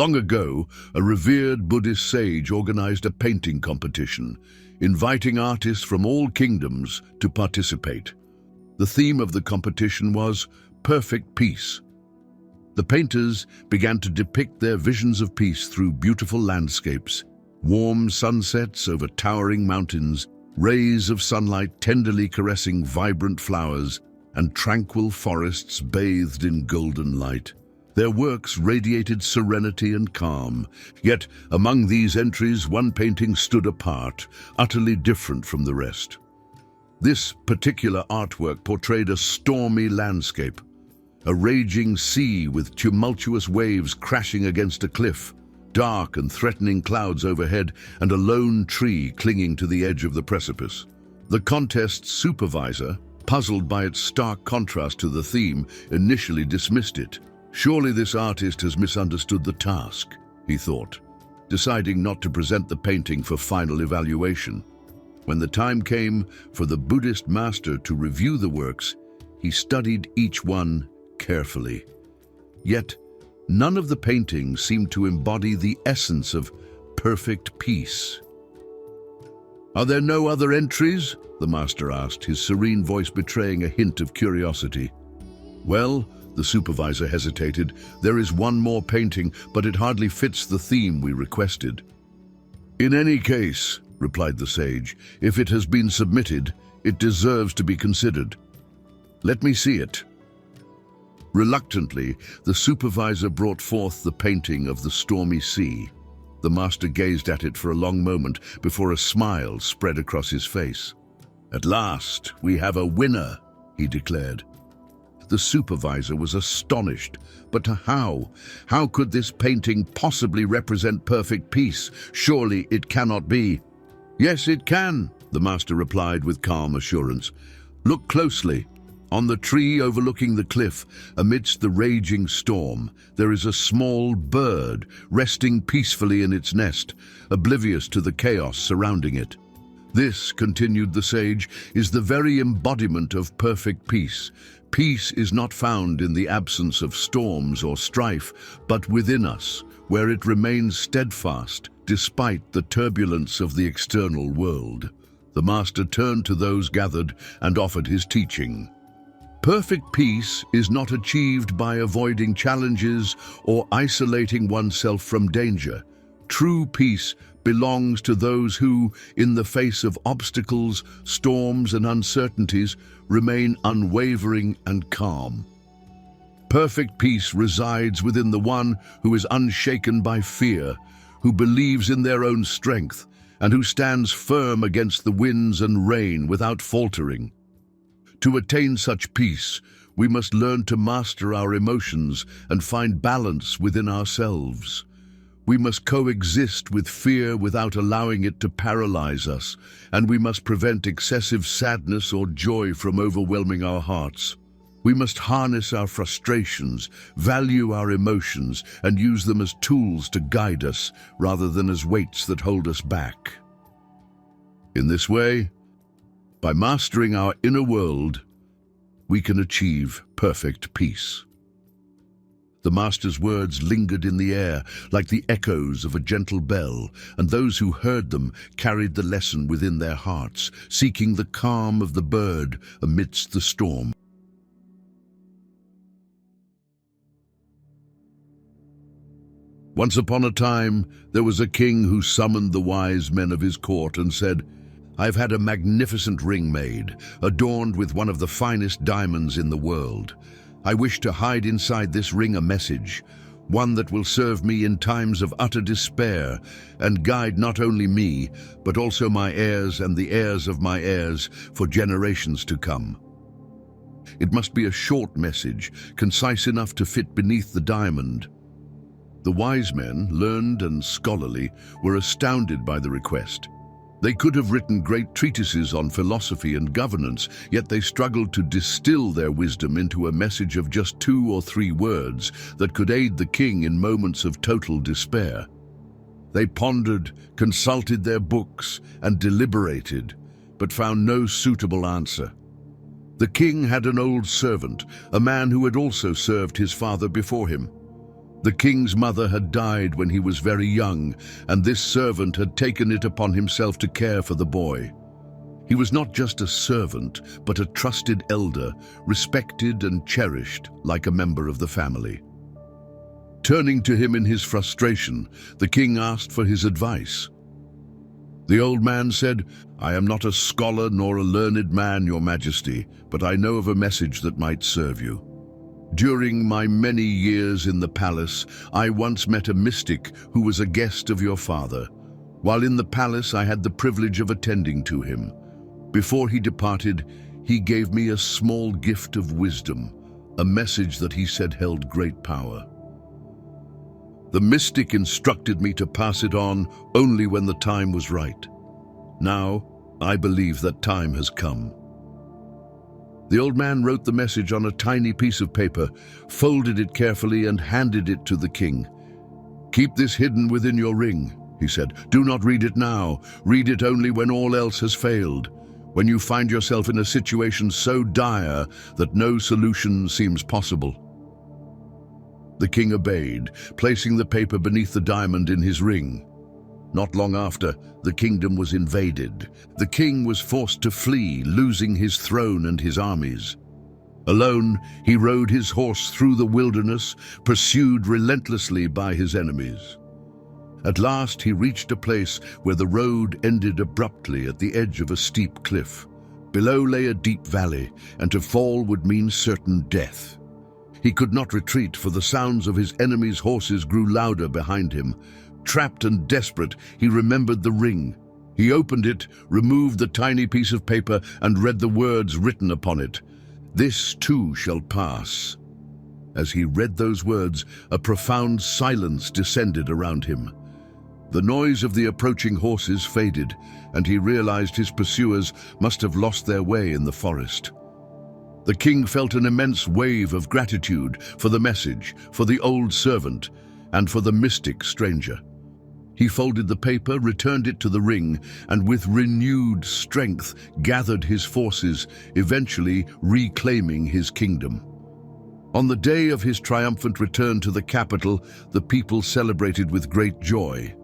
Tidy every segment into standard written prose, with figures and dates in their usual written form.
Long ago, a revered Buddhist sage organized a painting competition, inviting artists from all kingdoms to participate. The theme of the competition was perfect peace. The painters began to depict their visions of peace through beautiful landscapes, warm sunsets over towering mountains, rays of sunlight tenderly caressing vibrant flowers, and tranquil forests bathed in golden light. Their works radiated serenity and calm, yet among these entries one painting stood apart, utterly different from the rest. This particular artwork portrayed a stormy landscape, a raging sea with tumultuous waves crashing against a cliff, dark and threatening clouds overhead, and a lone tree clinging to the edge of the precipice. The contest's supervisor, puzzled by its stark contrast to the theme, initially dismissed it. Surely this artist has misunderstood the task, he thought, deciding not to present the painting for final evaluation. When the time came for the Buddhist master to review the works, he studied each one carefully. Yet, none of the paintings seemed to embody the essence of perfect peace. "Are there no other entries?" the master asked, his serene voice betraying a hint of curiosity. "Well," the supervisor hesitated, "there is one more painting, but it hardly fits the theme we requested." "In any case," replied the sage, "if it has been submitted, it deserves to be considered. Let me see it." Reluctantly, the supervisor brought forth the painting of the stormy sea. The master gazed at it for a long moment before a smile spread across his face. "At last, we have a winner," he declared. The supervisor was astonished, but how? How could this painting possibly represent perfect peace? Surely it cannot be. "Yes, it can," the master replied with calm assurance. "Look closely. On the tree overlooking the cliff, amidst the raging storm, there is a small bird resting peacefully in its nest, oblivious to the chaos surrounding it. This," continued the sage, "is the very embodiment of perfect peace. Peace is not found in the absence of storms or strife, but within us, where it remains steadfast despite the turbulence of the external world." The master turned to those gathered and offered his teaching. "Perfect peace is not achieved by avoiding challenges or isolating oneself from danger. True peace belongs to those who, in the face of obstacles, storms, and uncertainties, remain unwavering and calm. Perfect peace resides within the one who is unshaken by fear, who believes in their own strength, and who stands firm against the winds and rain without faltering. To attain such peace, we must learn to master our emotions and find balance within ourselves. We must coexist with fear without allowing it to paralyze us, and we must prevent excessive sadness or joy from overwhelming our hearts. We must harness our frustrations, value our emotions, and use them as tools to guide us rather than as weights that hold us back. In this way, by mastering our inner world, we can achieve perfect peace." The master's words lingered in the air like the echoes of a gentle bell, and those who heard them carried the lesson within their hearts, seeking the calm of the bird amidst the storm. Once upon a time, there was a king who summoned the wise men of his court and said, "I've had a magnificent ring made, adorned with one of the finest diamonds in the world. I wish to hide inside this ring a message, one that will serve me in times of utter despair and guide not only me, but also my heirs and the heirs of my heirs for generations to come. It must be a short message, concise enough to fit beneath the diamond." The wise men, learned and scholarly, were astounded by the request. They could have written great treatises on philosophy and governance, yet they struggled to distill their wisdom into a message of just 2 or 3 words that could aid the king in moments of total despair. They pondered, consulted their books, and deliberated, but found no suitable answer. The king had an old servant, a man who had also served his father before him. The king's mother had died when he was very young, and this servant had taken it upon himself to care for the boy. He was not just a servant, but a trusted elder, respected and cherished like a member of the family. Turning to him in his frustration, the king asked for his advice. The old man said, "I am not a scholar nor a learned man, your majesty, but I know of a message that might serve you. During my many years in the palace, I once met a mystic who was a guest of your father. While in the palace, I had the privilege of attending to him. Before he departed, he gave me a small gift of wisdom, a message that he said held great power. The mystic instructed me to pass it on only when the time was right. Now, I believe that time has come." The old man wrote the message on a tiny piece of paper, folded it carefully, and handed it to the king. "Keep this hidden within your ring," he said. "Do not read it now. Read it only when all else has failed. When you find yourself in a situation so dire that no solution seems possible." The king obeyed, placing the paper beneath the diamond in his ring. Not long after, the kingdom was invaded. The king was forced to flee, losing his throne and his armies. Alone, he rode his horse through the wilderness, pursued relentlessly by his enemies. At last, he reached a place where the road ended abruptly at the edge of a steep cliff. Below lay a deep valley, and to fall would mean certain death. He could not retreat, for the sounds of his enemies' horses grew louder behind him. Trapped and desperate, he remembered the ring. He opened it, removed the tiny piece of paper, and read the words written upon it. "This too shall pass." As he read those words, a profound silence descended around him. The noise of the approaching horses faded, and he realized his pursuers must have lost their way in the forest. The king felt an immense wave of gratitude for the message, for the old servant, and for the mystic stranger. He folded the paper, returned it to the ring, and with renewed strength gathered his forces, eventually reclaiming his kingdom. On the day of his triumphant return to the capital, the people celebrated with great joy.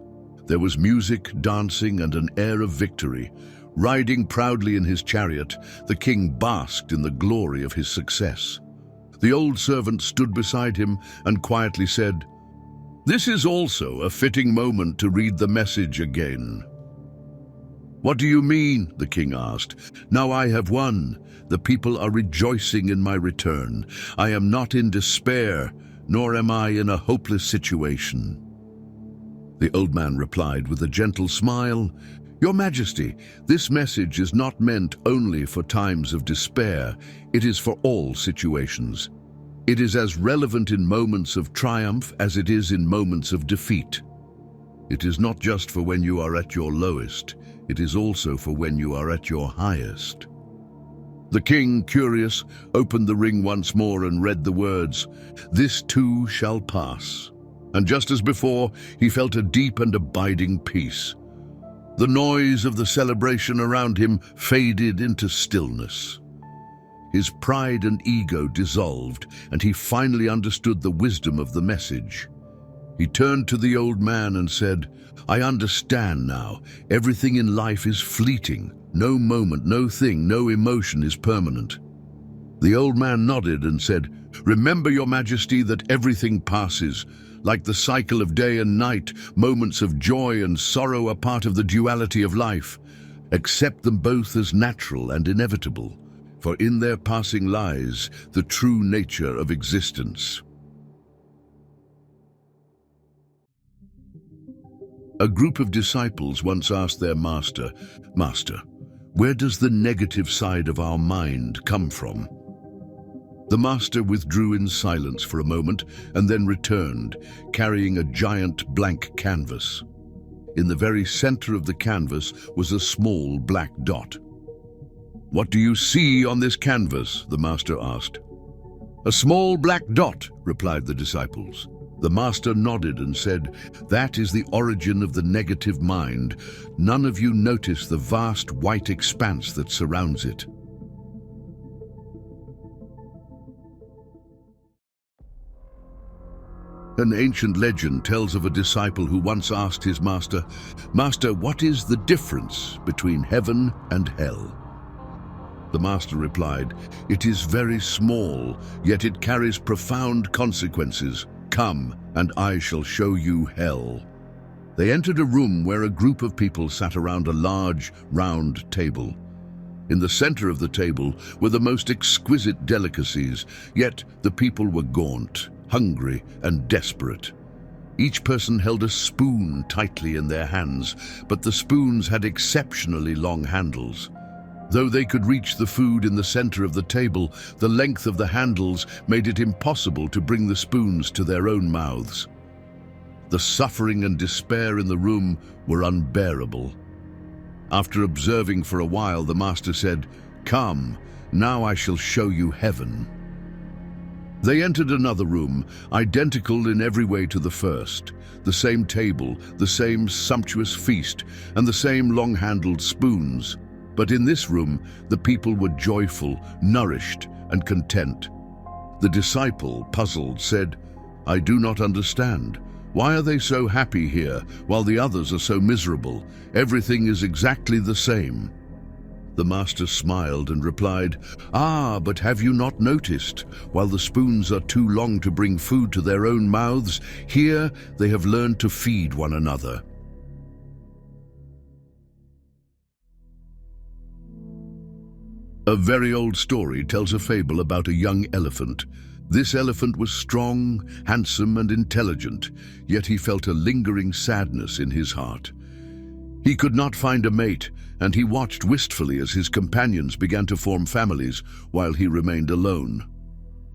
There was music, dancing, and an air of victory. Riding proudly in his chariot, the king basked in the glory of his success. The old servant stood beside him and quietly said, "This is also a fitting moment to read the message again." "What do you mean?" the king asked. "Now I have won. The people are rejoicing in my return. I am not in despair, nor am I in a hopeless situation." The old man replied with a gentle smile, "Your Majesty, this message is not meant only for times of despair. It is for all situations. It is as relevant in moments of triumph as it is in moments of defeat. It is not just for when you are at your lowest, it is also for when you are at your highest." The king, curious, opened the ring once more and read the words, "This too shall pass." And just as before, he felt a deep and abiding peace. The noise of the celebration around him faded into stillness. His pride and ego dissolved, and he finally understood the wisdom of the message. He turned to the old man and said, "I understand now. Everything in life is fleeting. No moment, no thing, no emotion is permanent." The old man nodded and said, "Remember, Your Majesty, that everything passes. Like the cycle of day and night, moments of joy and sorrow are part of the duality of life. Accept them both as natural and inevitable, for in their passing lies the true nature of existence." A group of disciples once asked their master, "Master, where does the negative side of our mind come from?" The master withdrew in silence for a moment and then returned, carrying a giant blank canvas. In the very center of the canvas was a small black dot. "What do you see on this canvas?" the master asked. "A small black dot," replied the disciples. The master nodded and said, "That is the origin of the negative mind. None of you notice the vast white expanse that surrounds it." An ancient legend tells of a disciple who once asked his master, "Master, what is the difference between heaven and hell?" The master replied, "It is very small, yet it carries profound consequences. Come, and I shall show you hell." They entered a room where a group of people sat around a large, round table. In the center of the table were the most exquisite delicacies, yet the people were gaunt, hungry, and desperate. Each person held a spoon tightly in their hands, but the spoons had exceptionally long handles. Though they could reach the food in the center of the table, the length of the handles made it impossible to bring the spoons to their own mouths. The suffering and despair in the room were unbearable. After observing for a while, the master said, "Come, now I shall show you heaven." They entered another room, identical in every way to the first. The same table, the same sumptuous feast, and the same long-handled spoons. But in this room, the people were joyful, nourished, and content. The disciple, puzzled, said, "I do not understand. Why are they so happy here, while the others are so miserable? Everything is exactly the same." The master smiled and replied, "Ah, but have you not noticed? While the spoons are too long to bring food to their own mouths, here they have learned to feed one another." A very old story tells a fable about a young elephant. This elephant was strong, handsome, and intelligent, yet he felt a lingering sadness in his heart. He could not find a mate, and he watched wistfully as his companions began to form families while he remained alone.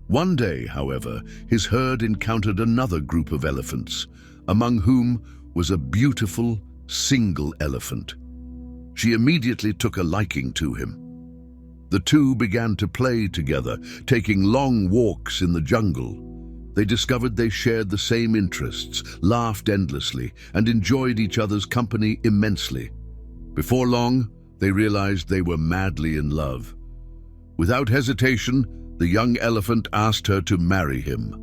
One day, however, his herd encountered another group of elephants, among whom was a beautiful, single elephant. She immediately took a liking to him. The two began to play together, taking long walks in the jungle. They discovered they shared the same interests, laughed endlessly, and enjoyed each other's company immensely. Before long, they realized they were madly in love. Without hesitation, the young elephant asked her to marry him.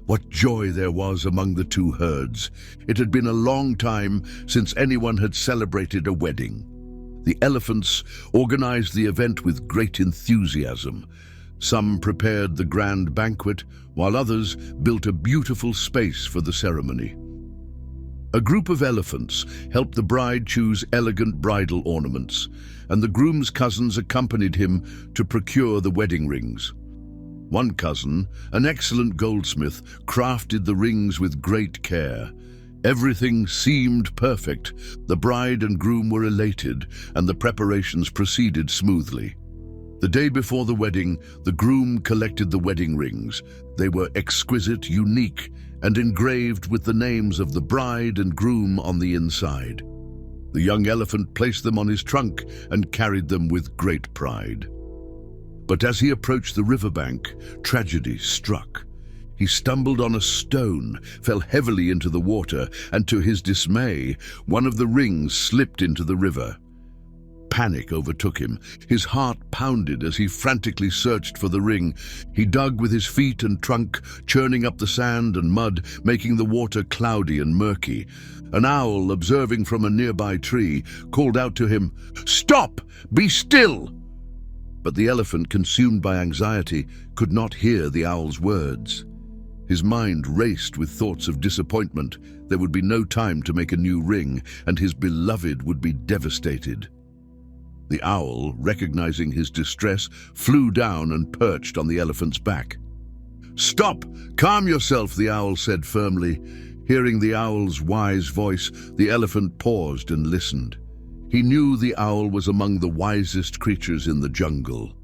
What joy there was among the two herds! It had been a long time since anyone had celebrated a wedding. The elephants organized the event with great enthusiasm. Some prepared the grand banquet, while others built a beautiful space for the ceremony. A group of elephants helped the bride choose elegant bridal ornaments, and the groom's cousins accompanied him to procure the wedding rings. One cousin, an excellent goldsmith, crafted the rings with great care. Everything seemed perfect. The bride and groom were elated, and the preparations proceeded smoothly. The day before the wedding, the groom collected the wedding rings. They were exquisite, unique, and engraved with the names of the bride and groom on the inside. The young elephant placed them on his trunk and carried them with great pride. But as he approached the riverbank, tragedy struck. He stumbled on a stone, fell heavily into the water, and to his dismay, one of the rings slipped into the river. Panic overtook him. His heart pounded as he frantically searched for the ring. He dug with his feet and trunk, churning up the sand and mud, making the water cloudy and murky. An owl, observing from a nearby tree, called out to him, "Stop! Be still!" But the elephant, consumed by anxiety, could not hear the owl's words. His mind raced with thoughts of disappointment. There would be no time to make a new ring, and his beloved would be devastated. The owl, recognizing his distress, flew down and perched on the elephant's back. "Stop! Calm yourself," the owl said firmly. Hearing the owl's wise voice, the elephant paused and listened. He knew the owl was among the wisest creatures in the jungle.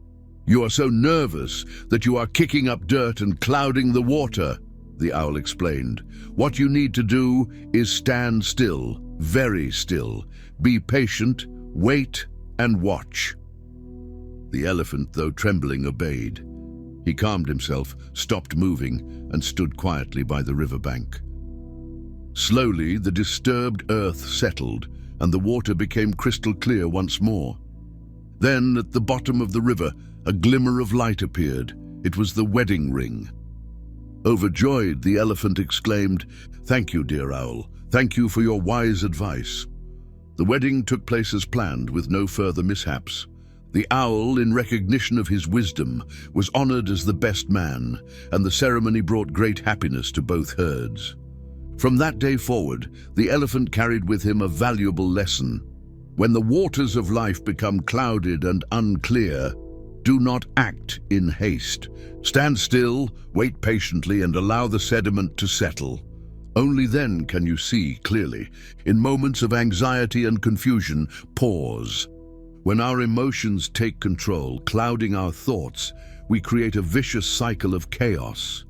"You are so nervous that you are kicking up dirt and clouding the water," the owl explained. "What you need to do is stand still, very still. Be patient, wait, and watch." The elephant, though trembling, obeyed. He calmed himself, stopped moving, and stood quietly by the riverbank. Slowly, the disturbed earth settled, and the water became crystal clear once more. Then, at the bottom of the river, a glimmer of light appeared. It was the wedding ring. Overjoyed, the elephant exclaimed, "Thank you, dear owl. Thank you for your wise advice." The wedding took place as planned, with no further mishaps. The owl, in recognition of his wisdom, was honored as the best man, and the ceremony brought great happiness to both herds. From that day forward, the elephant carried with him a valuable lesson. When the waters of life become clouded and unclear, do not act in haste. Stand still, wait patiently, and allow the sediment to settle. Only then can you see clearly. In moments of anxiety and confusion, pause. When our emotions take control, clouding our thoughts, we create a vicious cycle of chaos.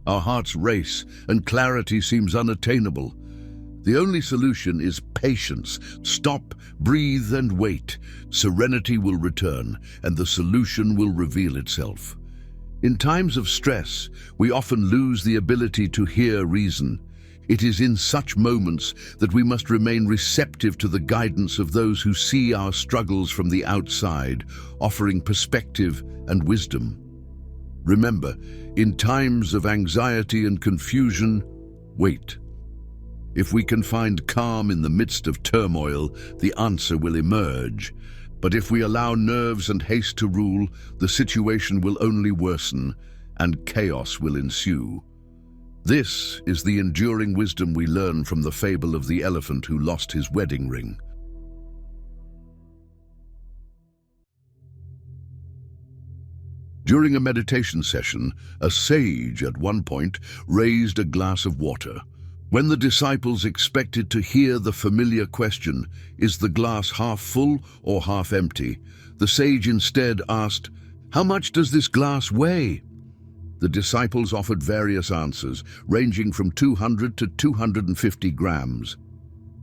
Our hearts race, and clarity seems unattainable. The only solution is patience. Stop, breathe, and wait. Serenity will return, and the solution will reveal itself. In times of stress, we often lose the ability to hear reason. It is in such moments that we must remain receptive to the guidance of those who see our struggles from the outside, offering perspective and wisdom. Remember, in times of anxiety and confusion, wait. If we can find calm in the midst of turmoil, the answer will emerge. But if we allow nerves and haste to rule, the situation will only worsen, and chaos will ensue. This is the enduring wisdom we learn from the fable of the elephant who lost his wedding ring. During a meditation session, a sage at one point raised a glass of water. When the disciples expected to hear the familiar question, "Is the glass half full or half empty?" the sage instead asked, "How much does this glass weigh?" The disciples offered various answers, ranging from 200 to 250 grams.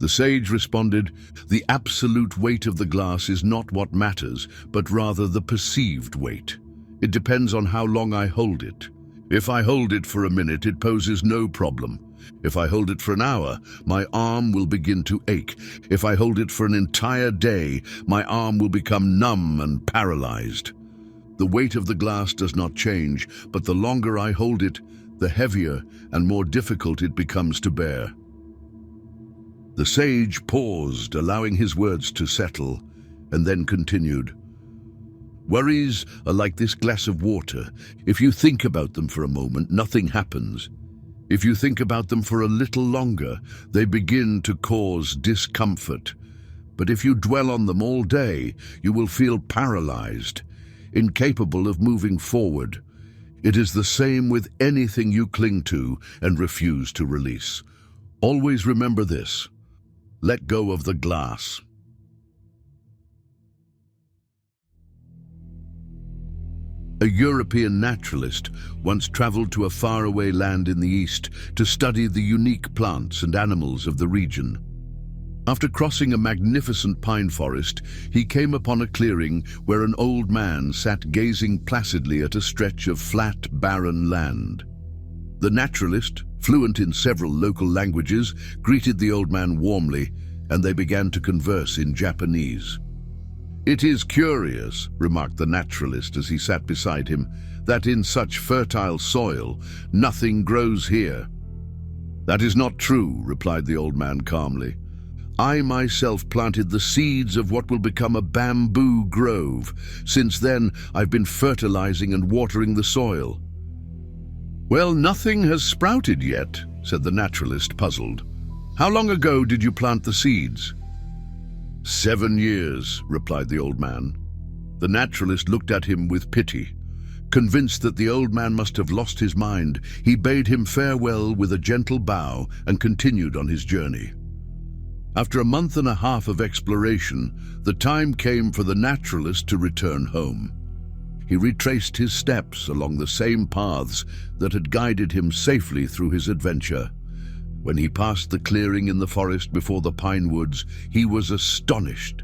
The sage responded, "The absolute weight of the glass is not what matters, but rather the perceived weight. It depends on how long I hold it. If I hold it for a minute, it poses no problem. If I hold it for an hour, my arm will begin to ache. If I hold it for an entire day, my arm will become numb and paralyzed. The weight of the glass does not change, but the longer I hold it, the heavier and more difficult it becomes to bear." The sage paused, allowing his words to settle, and then continued, "Worries are like this glass of water. If you think about them for a moment, nothing happens. If you think about them for a little longer, they begin to cause discomfort. But if you dwell on them all day, you will feel paralyzed, incapable of moving forward. It is the same with anything you cling to and refuse to release. Always remember this: let go of the glass." A European naturalist once traveled to a faraway land in the east to study the unique plants and animals of the region. After crossing a magnificent pine forest, he came upon a clearing where an old man sat gazing placidly at a stretch of flat, barren land. The naturalist, fluent in several local languages, greeted the old man warmly, and they began to converse in Japanese. "It is curious," remarked the naturalist as he sat beside him, "that in such fertile soil, nothing grows here." "That is not true," replied the old man calmly. "I myself planted the seeds of what will become a bamboo grove. Since then, I've been fertilizing and watering the soil." "Well, nothing has sprouted yet," said the naturalist, puzzled. "How long ago did you plant the seeds?" 7 years, replied the old man. The naturalist looked at him with pity. Convinced that the old man must have lost his mind, he bade him farewell with a gentle bow and continued on his journey. After a month and a half of exploration, the time came for the naturalist to return home. He retraced his steps along the same paths that had guided him safely through his adventure. When he passed the clearing in the forest before the pine woods, he was astonished.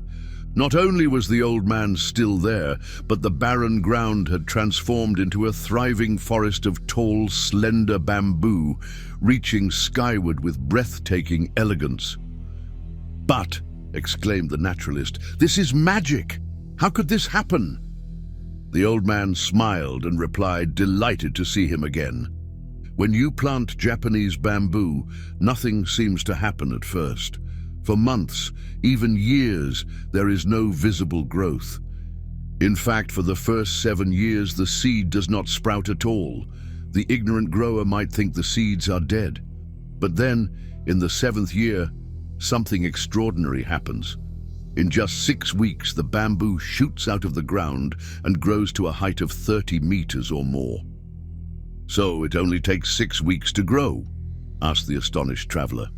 Not only was the old man still there, but the barren ground had transformed into a thriving forest of tall, slender bamboo, reaching skyward with breathtaking elegance. "But," exclaimed the naturalist, "this is magic! How could this happen?" The old man smiled and replied, delighted to see him again. When you plant Japanese bamboo, nothing seems to happen at first. For months, even years, there is no visible growth. In fact, for the first 7 years, the seed does not sprout at all. The ignorant grower might think the seeds are dead. But then, in the 7th year, something extraordinary happens. In just 6 weeks, the bamboo shoots out of the ground and grows to a height of 30 meters or more. "So it only takes 6 weeks to grow?" asked the astonished traveler.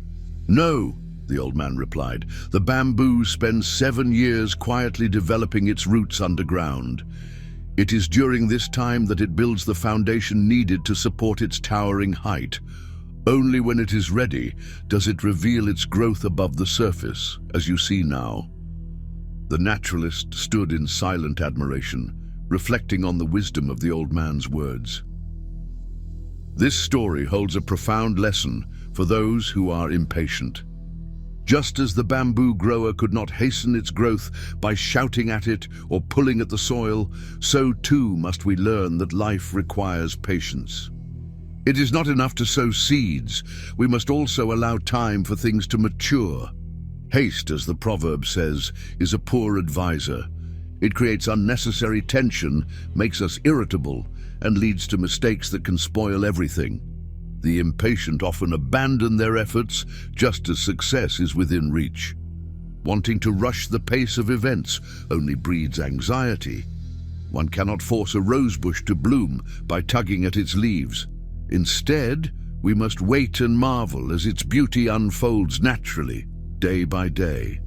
"No," the old man replied. "The bamboo spends 7 years quietly developing its roots underground. It is during this time that it builds the foundation needed to support its towering height. Only when it is ready does it reveal its growth above the surface, as you see now." The naturalist stood in silent admiration, reflecting on the wisdom of the old man's words. This story holds a profound lesson for those who are impatient. Just as the bamboo grower could not hasten its growth by shouting at it or pulling at the soil, so too must we learn that life requires patience. It is not enough to sow seeds, we must also allow time for things to mature. Haste, as the proverb says, is a poor advisor. It creates unnecessary tension, makes us irritable, and leads to mistakes that can spoil everything. The impatient often abandon their efforts just as success is within reach. Wanting to rush the pace of events only breeds anxiety. One cannot force a rosebush to bloom by tugging at its leaves. Instead, we must wait and marvel as its beauty unfolds naturally, day by day.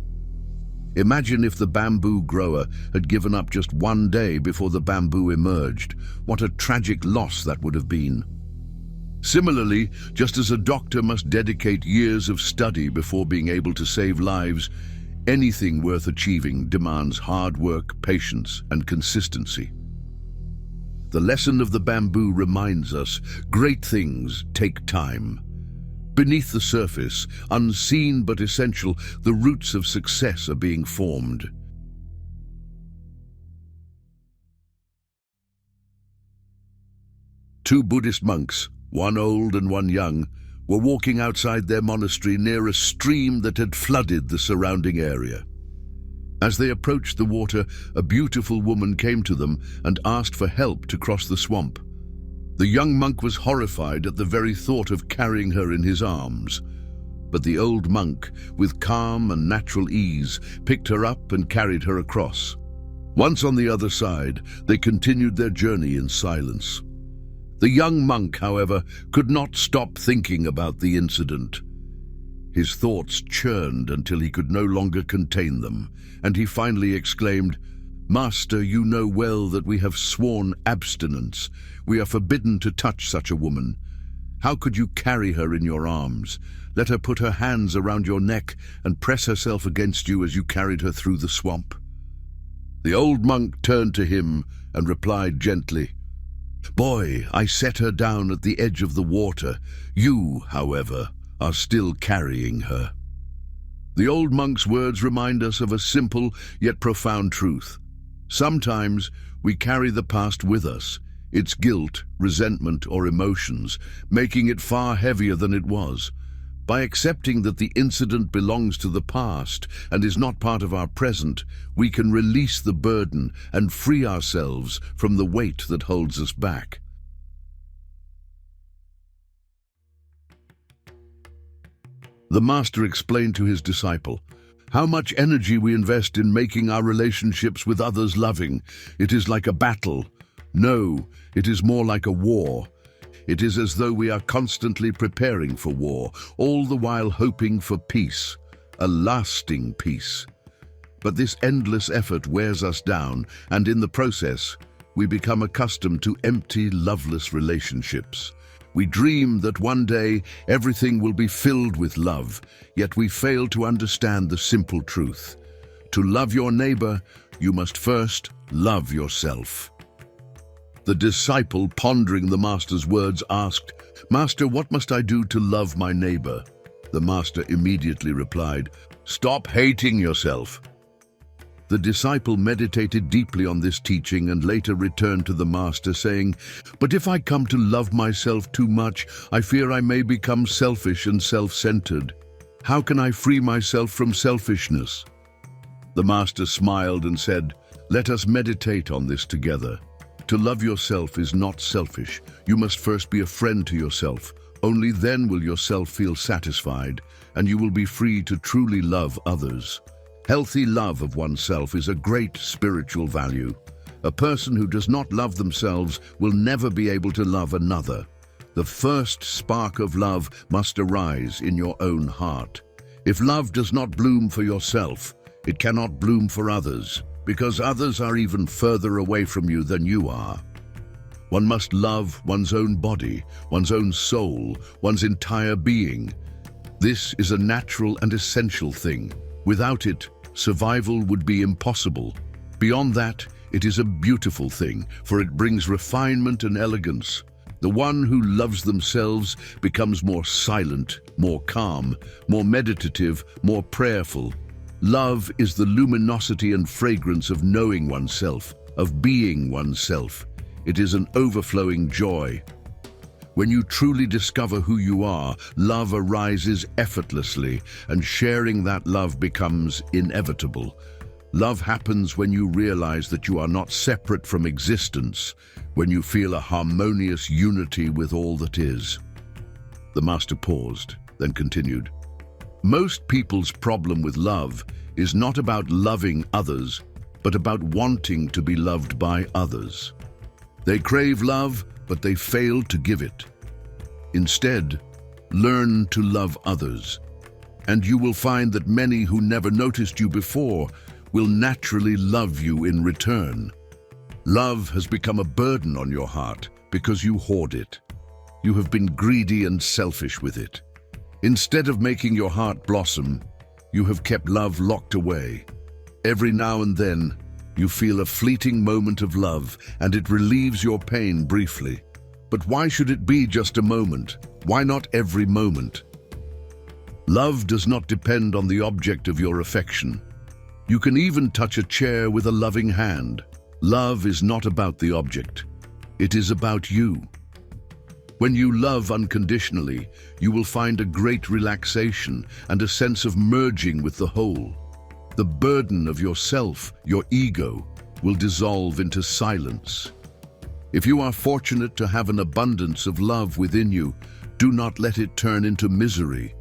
Imagine if the bamboo grower had given up just 1 day before the bamboo emerged. What a tragic loss that would have been. Similarly, just as a doctor must dedicate years of study before being able to save lives, anything worth achieving demands hard work, patience, and consistency. The lesson of the bamboo reminds us great things take time. Beneath the surface, unseen but essential, the roots of success are being formed. Two Buddhist monks, one old and one young, were walking outside their monastery near a stream that had flooded the surrounding area. As they approached the water, a beautiful woman came to them and asked for help to cross the swamp. The young monk was horrified at the very thought of carrying her in his arms. But the old monk, with calm and natural ease, picked her up and carried her across. Once on the other side, they continued their journey in silence. The young monk, however, could not stop thinking about the incident. His thoughts churned until he could no longer contain them, and he finally exclaimed, "Master, you know well that we have sworn abstinence. We are forbidden to touch such a woman. How could you carry her in your arms? Let her put her hands around your neck and press herself against you as you carried her through the swamp." The old monk turned to him and replied gently, "Boy, I set her down at the edge of the water. You, however, are still carrying her." The old monk's words remind us of a simple yet profound truth. Sometimes we carry the past with us, its guilt, resentment, or emotions, making it far heavier than it was. By accepting that the incident belongs to the past and is not part of our present, we can release the burden and free ourselves from the weight that holds us back. The master explained to his disciple, "How much energy we invest in making our relationships with others loving. It is like a battle. No, it is more like a war. It is as though we are constantly preparing for war, all the while hoping for peace, a lasting peace. But this endless effort wears us down, and in the process, we become accustomed to empty, loveless relationships. We dream that one day everything will be filled with love, yet we fail to understand the simple truth. To love your neighbor, you must first love yourself." The disciple, pondering the master's words, asked, "Master, what must I do to love my neighbor?" The master immediately replied, "Stop hating yourself." The disciple meditated deeply on this teaching and later returned to the master saying, "But if I come to love myself too much, I fear I may become selfish and self-centered. How can I free myself from selfishness?" The master smiled and said, "Let us meditate on this together. To love yourself is not selfish. You must first be a friend to yourself. Only then will yourself feel satisfied, and you will be free to truly love others." Healthy love of oneself is a great spiritual value. A person who does not love themselves will never be able to love another. The first spark of love must arise in your own heart. If love does not bloom for yourself, it cannot bloom for others, because others are even further away from you than you are. One must love one's own body, one's own soul, one's entire being. This is a natural and essential thing. Without it, survival would be impossible. Beyond that, it is a beautiful thing, for it brings refinement and elegance. The one who loves themselves becomes more silent, more calm, more meditative, more prayerful. Love is the luminosity and fragrance of knowing oneself, of being oneself. It is an overflowing joy. When you truly discover who you are, love arises effortlessly, and sharing that love becomes inevitable. Love happens when you realize that you are not separate from existence, when you feel a harmonious unity with all that is. The master paused, then continued. Most people's problem with love is not about loving others, but about wanting to be loved by others. They crave love, but they fail to give it. Instead, learn to love others, and you will find that many who never noticed you before will naturally love you in return. Love has become a burden on your heart because you hoard it. You have been greedy and selfish with it. Instead of making your heart blossom, you have kept love locked away. Every now and then, you feel a fleeting moment of love, and it relieves your pain briefly. But why should it be just a moment? Why not every moment? Love does not depend on the object of your affection. You can even touch a chair with a loving hand. Love is not about the object. It is about you. When you love unconditionally, you will find a great relaxation and a sense of merging with the whole. The burden of yourself, your ego, will dissolve into silence. If you are fortunate to have an abundance of love within you, do not let it turn into misery.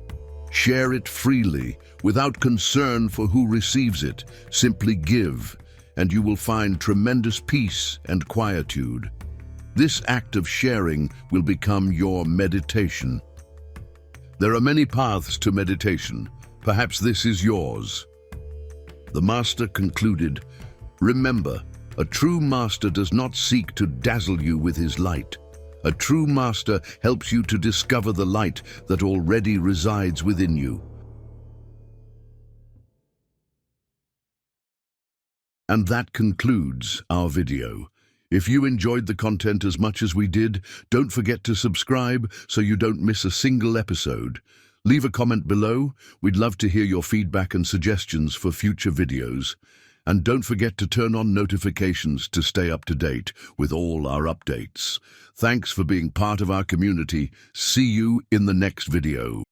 Share it freely, without concern for who receives it. Simply give, and you will find tremendous peace and quietude. This act of sharing will become your meditation. There are many paths to meditation. Perhaps this is yours. The master concluded, "Remember, a true master does not seek to dazzle you with his light. A true master helps you to discover the light that already resides within you." And that concludes our video. If you enjoyed the content as much as we did, don't forget to subscribe so you don't miss a single episode. Leave a comment below. We'd love to hear your feedback and suggestions for future videos. And don't forget to turn on notifications to stay up to date with all our updates. Thanks for being part of our community. See you in the next video.